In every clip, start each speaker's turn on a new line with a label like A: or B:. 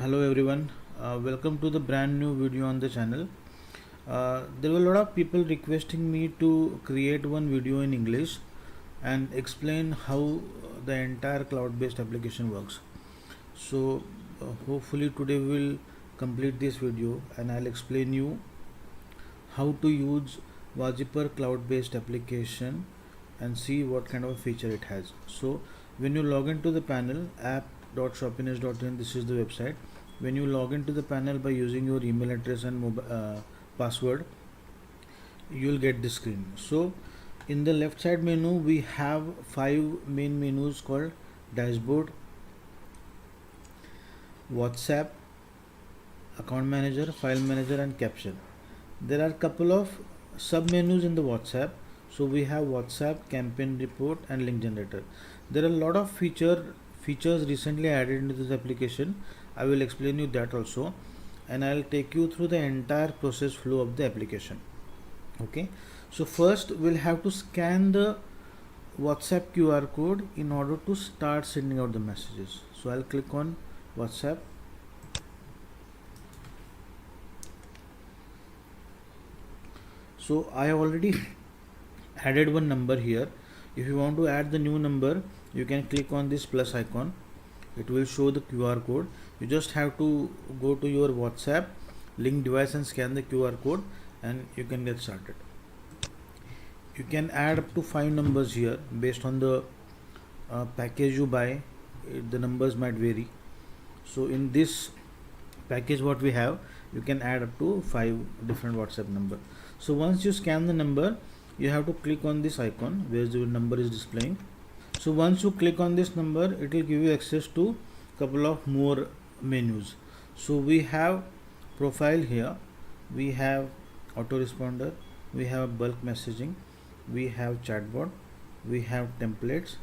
A: Hello everyone, welcome to the brand new video on the channel. There were a lot of people requesting me to create one video in English and explain how the entire cloud-based application works. So hopefully today we'll complete this video and I'll explain you how to use Waziper cloud-based application and see what kind of feature it has. So when you log into the panel app.shopiness.in, this is the website. When you log into the panel by using your email address and password, you'll get this screen. So in the left side menu we have 5 main menus called dashboard, WhatsApp, account manager, file manager and caption. There are couple of sub menus in the WhatsApp. So we have WhatsApp, campaign report and link generator. There are a lot of features recently added into this application. I will explain you that also, and I'll take you through the entire process flow of the application. Okay, so first we'll have to scan the WhatsApp QR code in order to start sending out the messages. So I'll click on WhatsApp. So I already added one number here. If you want to add the new number, you can click on this plus icon. It will show the QR code. You just have to go to your WhatsApp link device and scan the QR code and you can get started. You can add up to 5 numbers here based on the package you buy. The numbers might vary. So in this package what we have, you can add up to 5 different WhatsApp number. So once you scan the number, you have to click on this icon where the number is displaying. So once you click on this number, it will give you access to couple of more menus. So we have profile here, we have autoresponder, we have bulk messaging, we have chatbot, we have templates,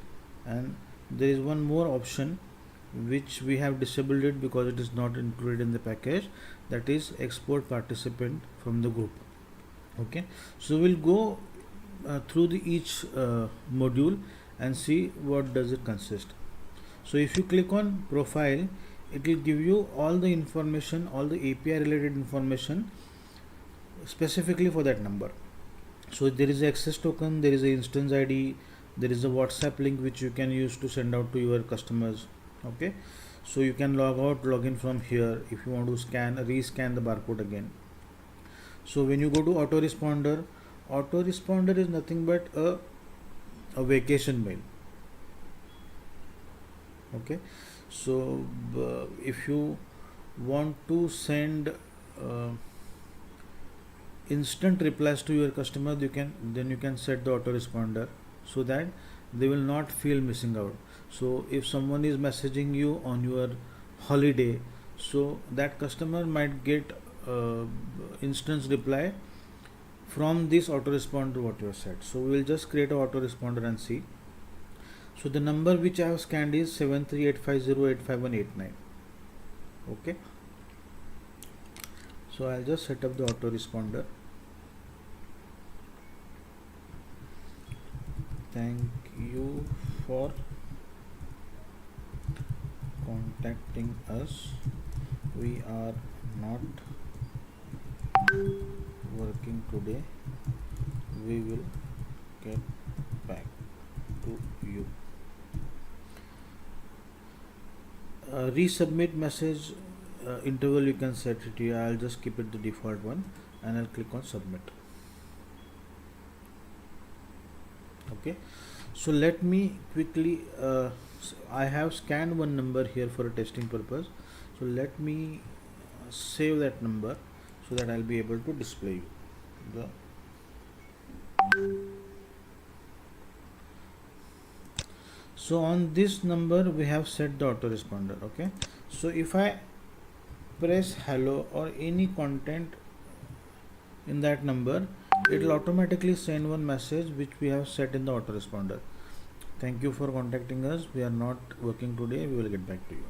A: and there is one more option which we have disabled it because it is not included in the package, that is export participant from the group. Okay, so we'll go through each module and see what does it consist. So if you click on profile, it will give you all the information, all the API related information specifically for that number. So there is access token, there is a instance ID, there is a WhatsApp link which you can use to send out to your customers. Okay, so you can log out, log in from here if you want to rescan the barcode again. So when you go to autoresponder is nothing but a vacation mail. Okay, so if you want to send instant replies to your customer, you can set the autoresponder so that they will not feel missing out. So if someone is messaging you on your holiday, so that customer might get instant reply from this autoresponder what you have set. So we will just create an autoresponder and see. So the number which I have scanned is 7385085185189. Okay, so I'll just set up the autoresponder. Thank you for contacting us. We are not working today. We will get back to you. Resubmit message interval you can set it here. I'll just keep it the default one and I'll click on submit. Okay, so let me quickly I have scanned one number here for a testing purpose, so let me save that number so that I'll be able to display you so on this number we have set the autoresponder. Okay, so if I press hello or any content in that number, it will automatically send one message which we have set in the autoresponder. Thank you for contacting us. We are not working today. We will get back to you.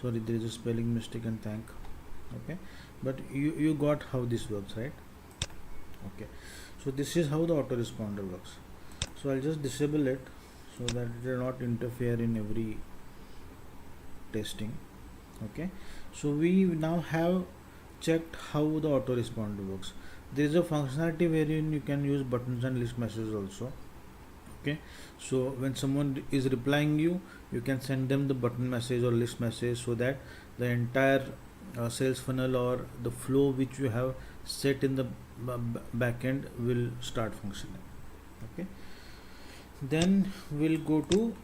A: Sorry, there is a spelling mistake and thank. Okay, but you got how this works, right? Okay, so this is how the autoresponder works. So I'll just disable it so that it will not interfere in every testing. Okay, so we now have checked how the autoresponder works. There is a functionality wherein you can use buttons and list messages also. Okay, so when someone is replying you, you can send them the button message or list message, so that the entire sales funnel or the flow which you have set in the backend will start functioning. Okay, then we'll go to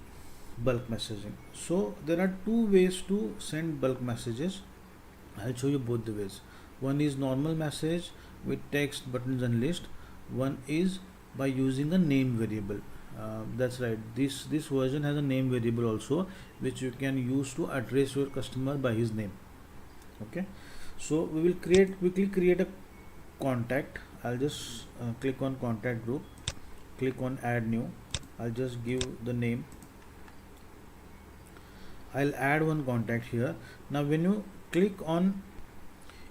A: bulk messaging. So there are two ways to send bulk messages. I'll show you both the ways. One is normal message with text, buttons and list. One is by using a name variable. That's right, this version has a name variable also, which you can use to address your customer by his name. Okay, so we will quickly create a contact. I'll just click on contact group, click on add new. I'll just give the name. I'll add one contact here. Now when you click on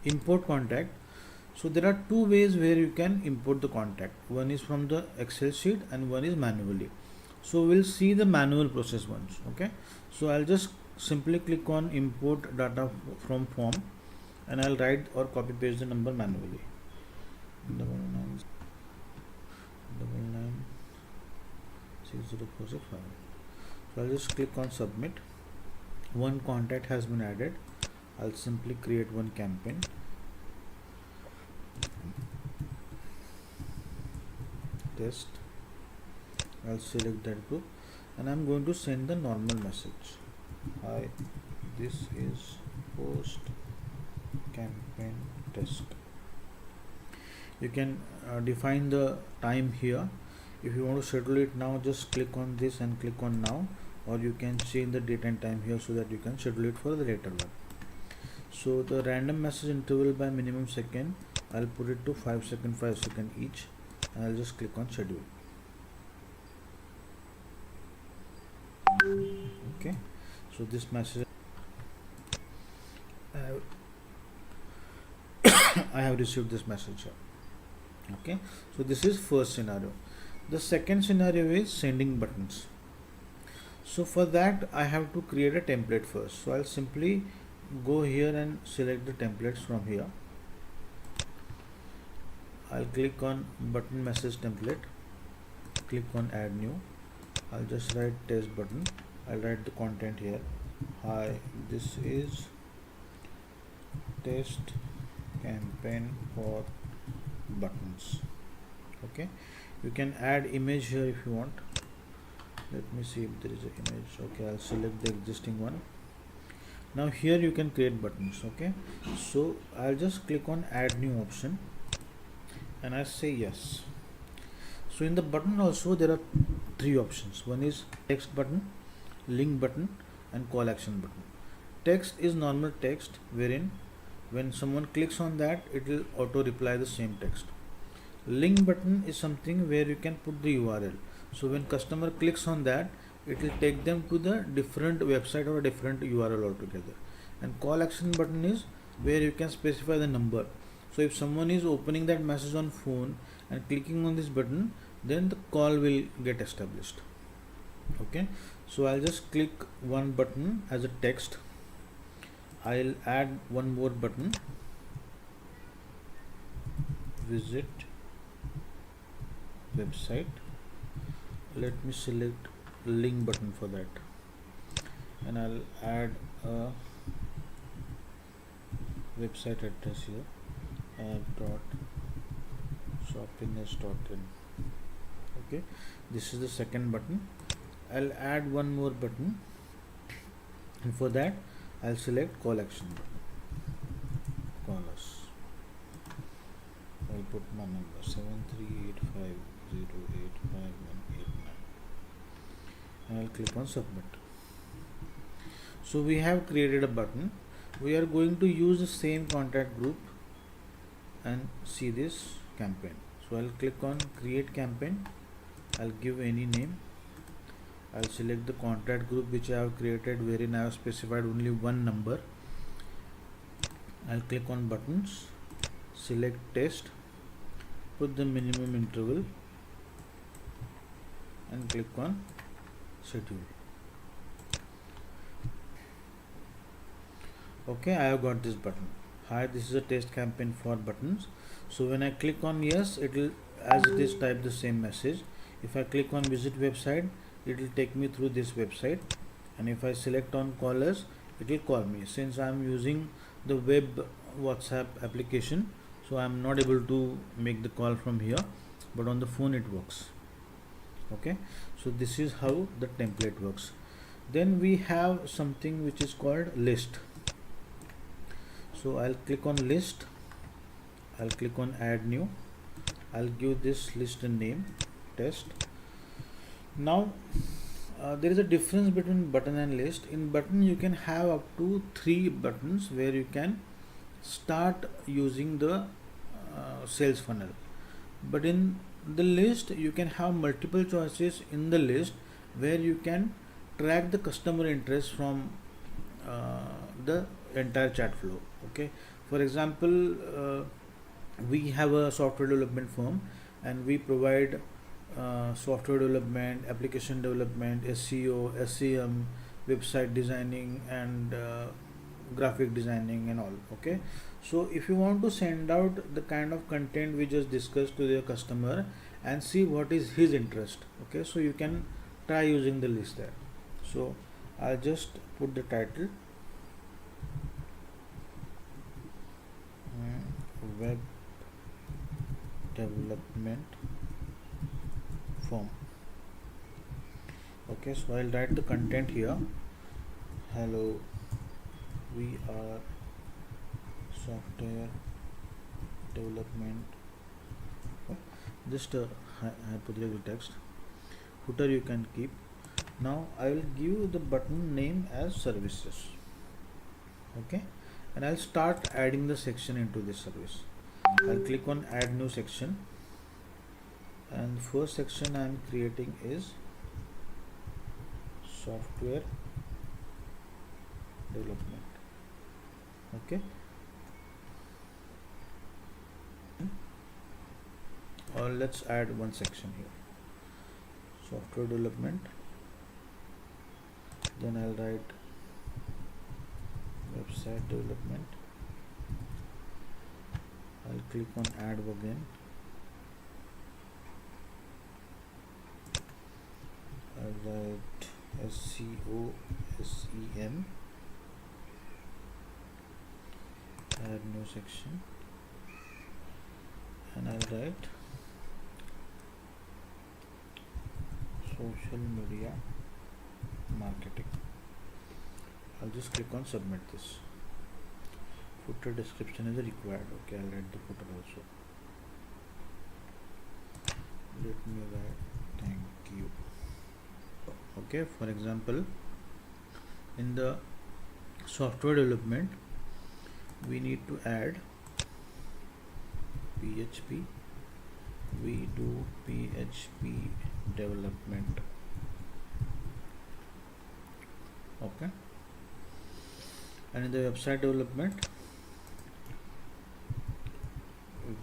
A: import contact, so there are two ways where you can import the contact. One is from the Excel sheet and one is manually. So we'll see the manual process once. Okay, so I'll just simply click on import data from form, and I'll write or copy paste the number manually. 996045. So I'll just click on submit. One contact has been added. I'll simply create one campaign. Test. I'll select that group and I'm going to send the normal message. Hi, this is post campaign test. You can define the time here. If you want to schedule it now, just click on this and click on now, or you can change the date and time here so that you can schedule it for the later one. So the random message interval by minimum second, I'll put it to 5 seconds each, and I'll just click on schedule. Okay, so this message I have received this message here. Okay, so this is first scenario. The second scenario is sending buttons. So for that I have to create a template first. So I'll simply go here and select the templates from here. I'll click on button message template, click on add new. I'll just write test button. I'll write the content here. Hi, this is test campaign for buttons. Okay, you can add image here if you want. Let me see if there is an image. Okay, I'll select the existing one. Now here you can create buttons. Okay, so I'll just click on add new option and I say yes. So in the button also there are three options. One is text button, link button and call action button. Text is normal text, wherein when someone clicks on that, it will auto reply the same text. Link button is something where you can put the URL. So when customer clicks on that, it will take them to the different website or a different URL altogether. And call action button is where you can specify the number. So if someone is opening that message on phone and clicking on this button, then the call will get established. Okay, so I'll just click one button as a text. I'll add one more button, visit website. Let me select link button for that, and I'll add a website address here, app.shoppiness.in. Okay, this is the second button. I'll add one more button, and for that I'll select call action button. Call us. I'll put my number 7385085189 and I'll click on submit. So we have created a button. We are going to use the same contact group and see this campaign. So I'll click on create campaign. I'll give any name. I'll select the contact group which I have created, wherein I have specified only one number. I'll click on buttons, select test, put the minimum interval and click on schedule. Okay, I have got this button. Hi, this is a test campaign for buttons. So when I click on yes, it will, as it is, type the same message. If I click on visit website, it will take me through this website, and if I select on call us, it will call me. Since I am using the web WhatsApp application, so I am not able to make the call from here, but on the phone it works. Okay, so this is how the template works. Then we have something which is called list. So I'll click on list, I'll click on add new, I'll give this list a name, test. Now there is a difference between button and list. In button you can have up to 3 buttons where you can start using the sales funnel, but in the list you can have multiple choices in the list where you can track the customer interest from the entire chat flow. Okay, for example, we have a software development firm and we provide software development, application development, SEO, SEM, website designing, and graphic designing and all. Okay, so if you want to send out the kind of content we just discussed to your customer and see what is his interest, okay, so you can try using the list there. So I'll just put the title web development form. Okay, so I'll write the content here. Hello, we are software development. Just a hypothetical text. Footer you can keep. Now I will give the button name as services. Okay, and I'll start adding the section into this service. I'll click on add new section, and first section I am creating is software development. Okay, or let's add one section here, software development. Then I'll write website development. I'll click on add again. I'll write SEO, SEM, add new section, and I'll write social media marketing. I'll just click on submit this. Footer description is required. Okay, I'll write the footer also. Let me write thank you. Okay, for example, in the software development we need to add PHP. We do PHP development. Okay, and in the website development,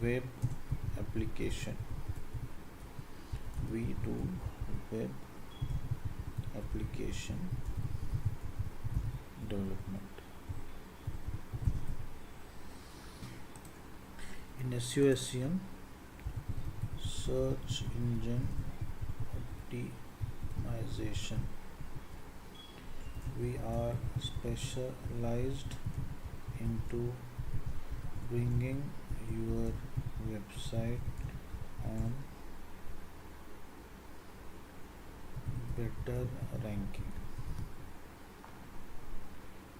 A: web application. We do web application development. In SEO, SEM, search engine optimization, we are specialized into bringing your website on better ranking.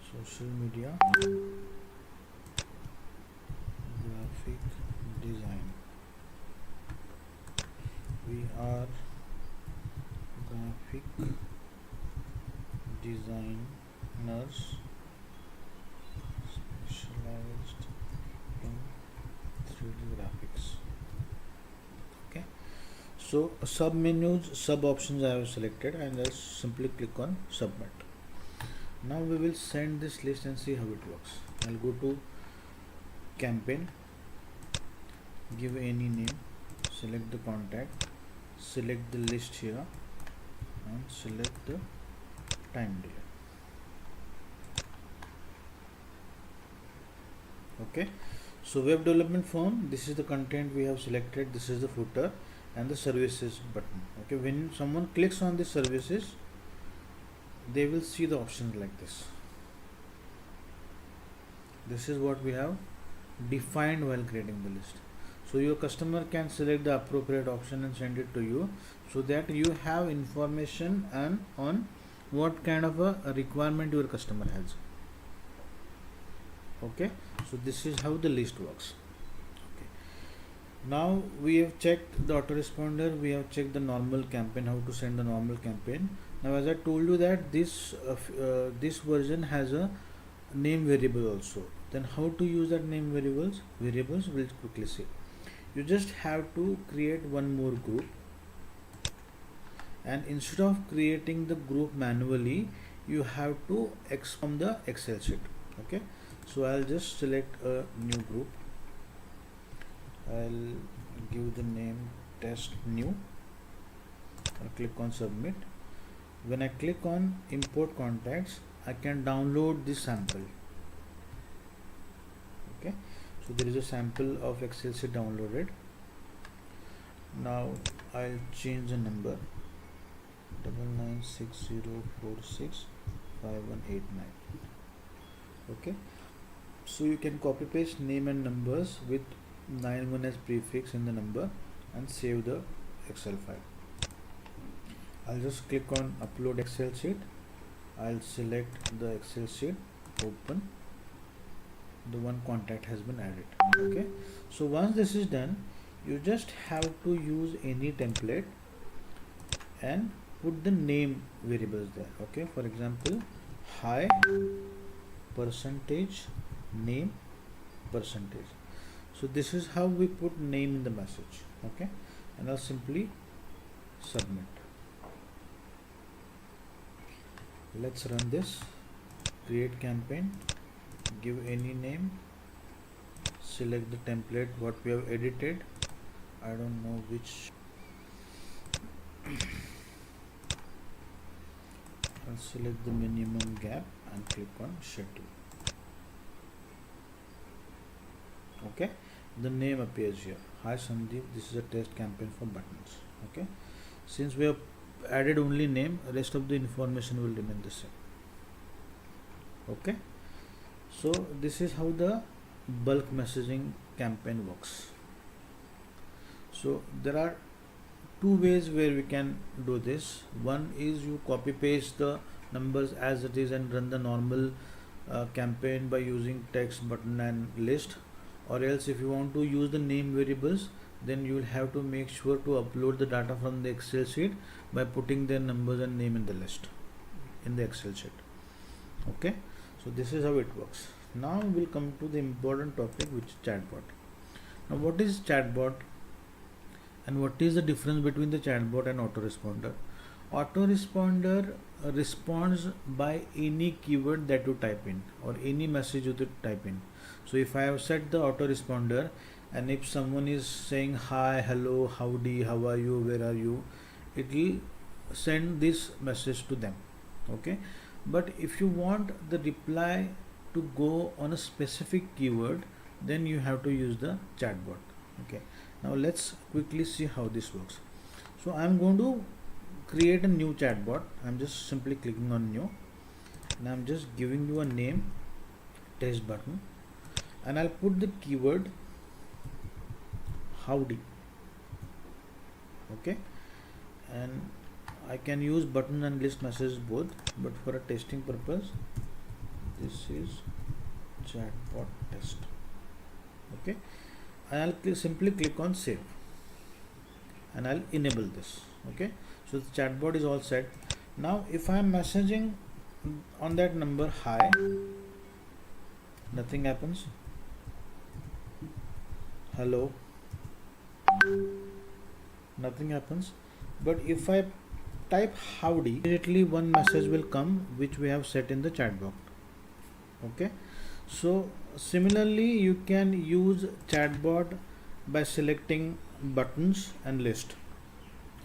A: Social media, graphic design, we are graphic designers specialized in 3D graphics. Okay, so sub menus, sub options I have selected, and I'll simply click on submit. Now we will send this list and see how it works. I'll go to campaign, give any name, select the contact, select the list here, and select the time delay. Okay, so web development form, this is the content we have selected, this is the footer and the services button. Okay, when someone clicks on the services, they will see the options like this. This is what we have defined while creating the list. So your customer can select the appropriate option and send it to you, so that you have information and on what kind of a requirement your customer has. Okay, so this is how the list works. Okay, now we have checked the autoresponder, we have checked the normal campaign, how to send the normal campaign. Now as I told you that this version has a name variable also. Then how to use that name variables we'll quickly see. You just have to create one more group, and instead of creating the group manually, you have to from the Excel sheet. Okay, so I'll just select a new group. I'll give the name test new. I'll click on submit. When I click on import contacts, I can download this sample. Okay, so there is a sample of Excel sheet downloaded. Now I'll change the number 9960465189. Okay, so you can copy paste name and numbers with 91 as prefix in the number and save the Excel file. I'll just click on upload Excel sheet. I'll select the Excel sheet, open. The one contact has been added. Okay, so once this is done, you just have to use any template and put the name variables there. Okay, for example, hi percentage name percentage. So this is how we put name in the message. Okay, and I'll simply submit. Let's run this. Create campaign, give any name, select the template what we have edited. I don't know which. I'll select the minimum gap and click on schedule. Okay, the name appears here. Hi Sandeep, this is a test campaign for buttons. Okay, since we have added only name, rest of the information will remain the same. Okay, so this is how the bulk messaging campaign works. So there are two ways where we can do this. One is you copy paste the numbers as it is and run the normal campaign by using text, button and list, or else if you want to use the name variables, then you will have to make sure to upload the data from the Excel sheet by putting their numbers and name in the list in the Excel sheet. Okay, so this is how it works. Now we'll come to the important topic, which is chatbot. Now what is chatbot and what is the difference between the chatbot and autoresponder? Autoresponder responds by any keyword that you type in or any message you type in. So if I have set the autoresponder, and if someone is saying hi, hello, howdy, how are you, where are you, it will send this message to them. Okay, but if you want the reply to go on a specific keyword, then you have to use the chatbot. Okay, now let's quickly see how this works. So I'm going to create a new chatbot. I'm just simply clicking on new, and I'm just giving you a name, test button, and I'll put the keyword howdy. Okay, and I can use button and list messages both, but for a testing purpose, this is chatbot test. Okay, and I'll simply click on save, and I'll enable this. Okay, so the chatbot is all set. Now if I am messaging on that number hi, nothing happens. Hello, nothing happens. But if I type howdy, immediately one message will come which we have set in the chatbot. Okay, so similarly you can use chatbot by selecting buttons and list.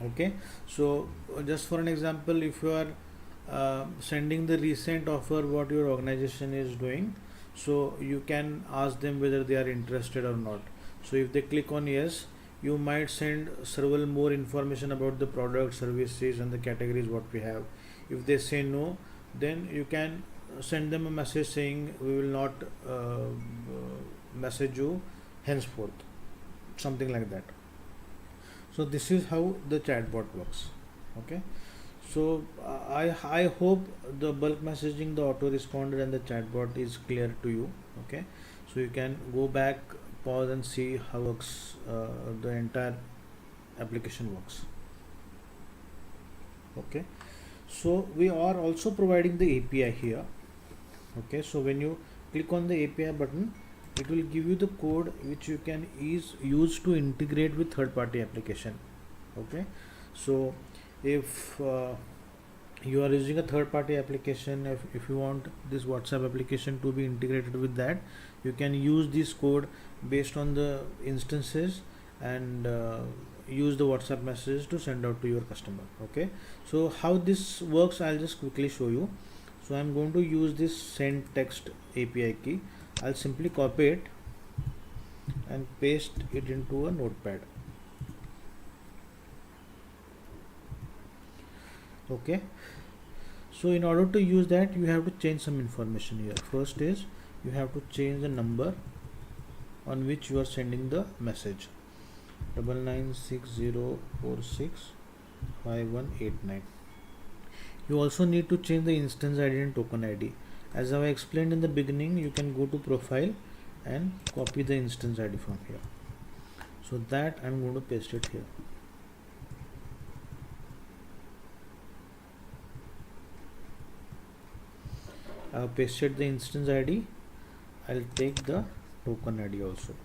A: Okay, so just for an example, if you are sending the recent offer what your organization is doing, so you can ask them whether they are interested or not. So if they click on yes, you might send several more information about the product, services and the categories what we have. If they say no, then you can send them a message saying we will not message you henceforth, something like that. So this is how the chatbot works. Okay, so I hope the bulk messaging, the autoresponder and the chatbot is clear to you. Okay, so you can go back, pause and see how works the entire application works. Okay, so we are also providing the API here. Okay, so when you click on the API button, it will give you the code which you can use to integrate with third-party application. Okay, so if you are using a third-party application, if you want this WhatsApp application to be integrated with that, you can use this code based on the instances and use the WhatsApp messages to send out to your customer. Okay, so how this works, I'll just quickly show you. So I'm going to use this send text API key. I'll simply copy it and paste it into a notepad. Okay, so in order to use that, you have to change some information here. First is you have to change the number on which you are sending the message, 9960465189. You also need to change the instance ID and token ID. As I explained in the beginning, you can go to profile and copy the instance ID from here. So that I'm going to paste it here. I have pasted the instance ID. I'll take the token ID also.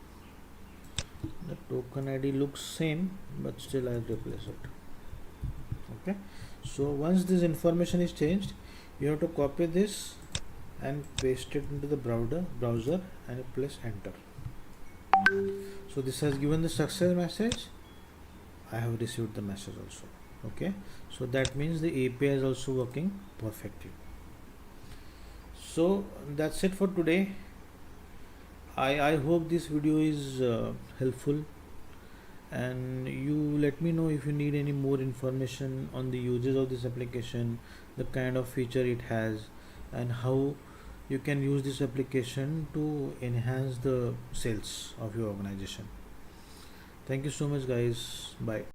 A: The token ID looks same, but still I'll replace it. Okay, so once this information is changed, you have to copy this and paste it into the browser and you press enter. So this has given the success message. I have received the message also. Okay, so that means the API is also working perfectly. So that's it for today. I hope this video is helpful, and you let me know if you need any more information on the uses of this application, the kind of feature it has, and how you can use this application to enhance the sales of your organization. Thank you so much guys. Bye.